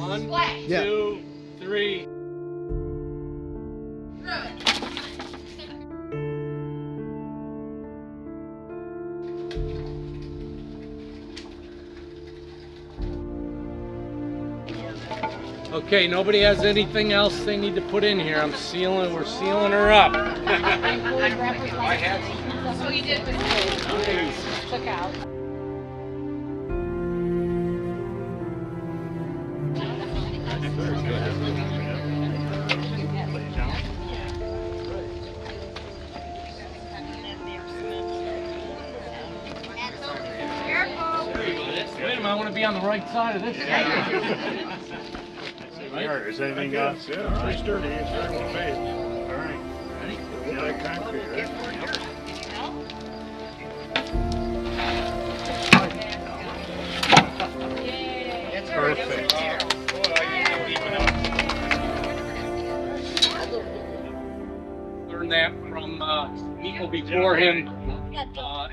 One, Yeah. 2, 3. Okay, nobody has anything else they need to put in here. We're sealing her up. I had some. So you did took out. Wait a minute, I want to be on the right side of this. Right? Is anything else? Yeah, pretty sturdy. It's very well made. All right. Ready? Yeah, like concrete, right? It's perfect. Learned that from people before him.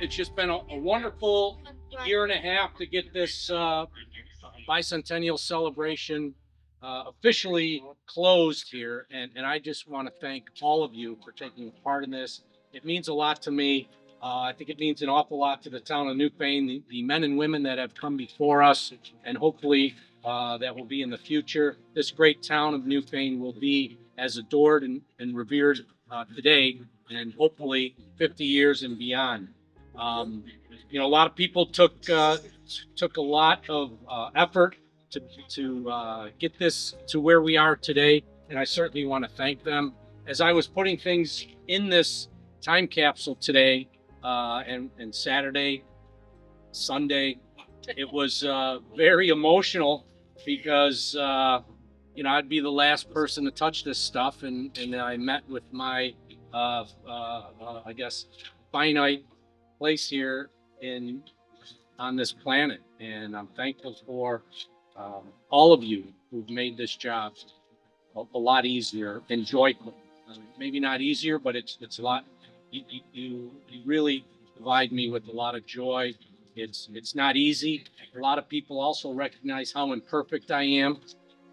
It's just been a wonderful year and a half to get this bicentennial celebration officially closed here, and I just want to thank all of you for taking part in this. It means a lot to me. I think it means an awful lot to the town of Newfane, the men and women that have come before us, and hopefully that will be in the future. This great town of Newfane will be as adored and revered today, and hopefully 50 years and beyond. You know, a lot of people took a lot of effort to get this to where we are today, and I certainly want to thank them. As I was putting things in this time capsule today, and Saturday, Sunday, it was very emotional because you know, I'd be the last person to touch this stuff, and I met with my I guess finite place here on this planet, and I'm thankful for all of you who've made this job a lot easier and joyful. Maybe not easier, but it's a lot. You really provide me with a lot of joy. It's not easy. A lot of people also recognize how imperfect I am,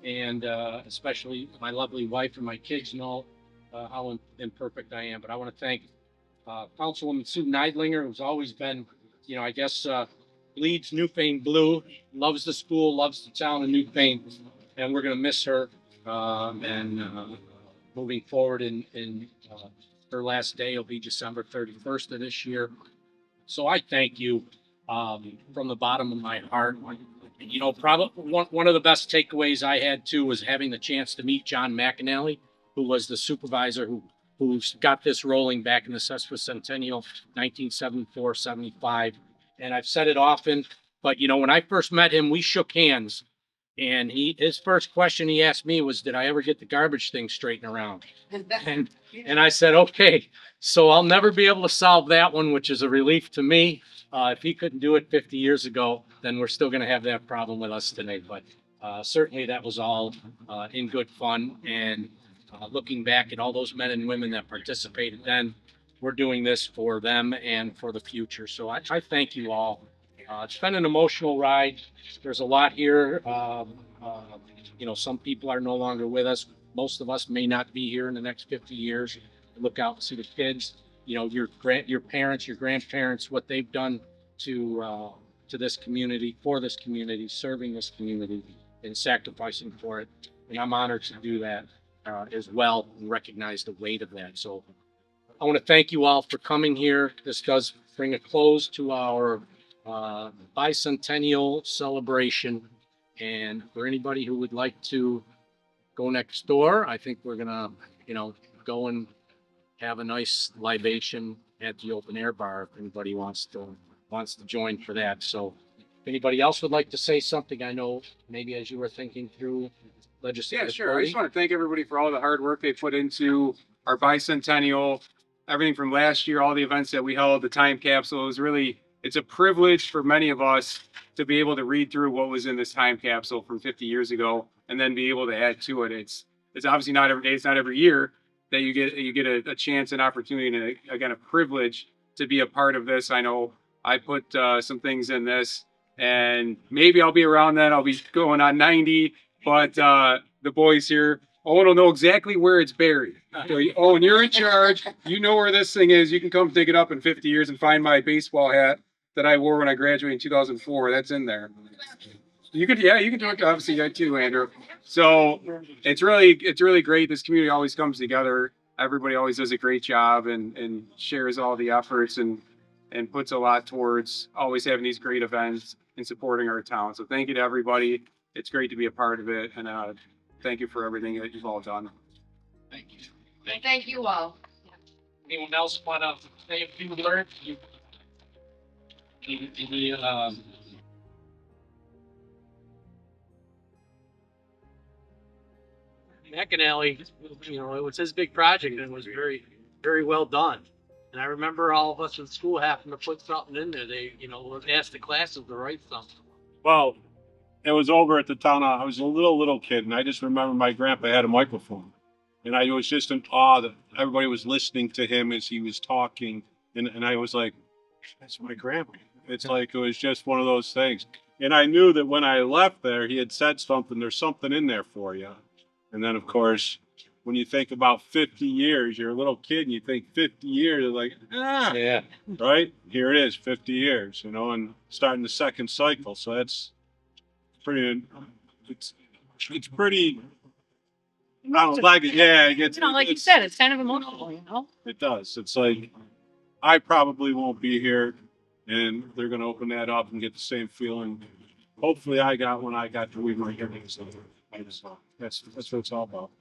and especially my lovely wife and my kids know how imperfect I am. But I want to thank Councilwoman Sue Neidlinger, who's always been, you know, I guess bleeds Newfane blue, loves the school, loves the town of Newfane, and we're going to miss her. Moving forward, in her last day will be December 31st of this year. So I thank you from the bottom of my heart. You know, probably one of the best takeaways I had too was having the chance to meet John McAnally, who was the supervisor who's got this rolling back in the Sesquicentennial 1974-75. And I've said it often, but you know, when I first met him, we shook hands, and his first question he asked me was, "Did I ever get the garbage thing straightened around?" And I said, "Okay." So I'll never be able to solve that one, which is a relief to me. If he couldn't do it 50 years ago, then we're still going to have that problem with us today. But certainly that was all in good fun. And looking back at all those men and women that participated then, we're doing this for them and for the future. So I thank you all. It's been an emotional ride. There's a lot here. You know, some people are no longer with us. Most of us may not be here in the next 50 years. Look out and see the kids. You know, your parents, your grandparents, what they've done to this community, for this community, serving this community, and sacrificing for it. And I'm honored to do that as well, and recognize the weight of that. So I want to thank you all for coming here. This does bring a close to our bicentennial celebration. And for anybody who would like to go next door, I think we're gonna, you know, go and have a nice libation at the open air bar if anybody wants to join for that. So if anybody else would like to say something, I know maybe as you were thinking through legislative. Yeah, sure. I just want to thank everybody for all the hard work they put into our bicentennial, everything from last year, all the events that we held, the time capsule. It's a privilege for many of us to be able to read through what was in this time capsule from 50 years ago and then be able to add to it. It's obviously not every day, it's not every year that you get a chance, an opportunity, and again, a privilege to be a part of this. I know I put some things in this, and maybe I'll be around then. I'll be going on 90, but the boys here, Owen will know exactly where it's buried. So, Owen, you're in charge. You know where this thing is. You can come dig it up in 50 years and find my baseball hat that I wore when I graduated in 2004. That's in there. You could, yeah, you can do it. Obviously, you too, Andrew. So it's really great. This community always comes together. Everybody always does a great job and shares all the efforts and puts a lot towards always having these great events and supporting our town. So thank you to everybody. It's great to be a part of it, and thank you for everything that you've all done. Thank you. Thank you all. Anyone else want to say a few words? McAnally, you know, it was his big project and it was very, very well done. And I remember all of us in school having to put something in there. They, you know, asked the classes to write something. Well, it was over at the town. I was a little kid, and I just remember my grandpa had a microphone, and I was just in awe that everybody was listening to him as he was talking, and I was like, "That's my grandpa." It's like it was just one of those things, and I knew that when I left there, he had said something. There's something in there for you, and then of course, when you think about 50 years, you're a little kid, and you think 50 years, like Yeah. right here it is, 50 years, you know, and starting the second cycle. So that's pretty it's it's pretty I don't like it. Yeah, it gets You know, like you said, it's kind of emotional, you know? it does. It's like I probably won't be here and they're gonna open that up and get the same feeling. Hopefully I got when I got to read my hearing. So that's what it's all about.